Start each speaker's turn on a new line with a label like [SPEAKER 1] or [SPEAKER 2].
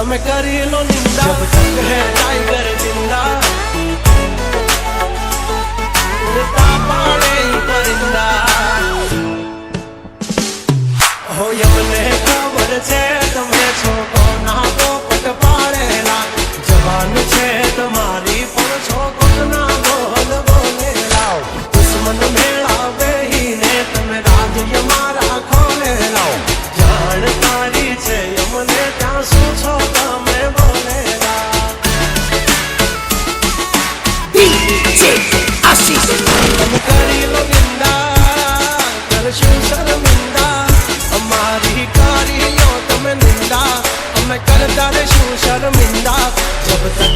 [SPEAKER 1] તમે કરી લો નિંદા જબ તક હે ટાઈગર જિંદા ઉડતા પાડે પરિંદા હો યમને ખબર છે તમે છો કોના પોપટ પાડેલા જવાન છે તમારી પણ છો કોના બોલ બોલેલા દુશ્મન મેળા બેહીને તમે રાજ્ય મારા ખોલેલા જાણ તારી છે યમને ત્યાં શું છો તમે બોલેલા તમે કરી લો નિંદા કરશું શર્મિંદા અમારી કરી લો તમે નિંદા અમે કરતા રહેશું શર્મિંદા જબ તક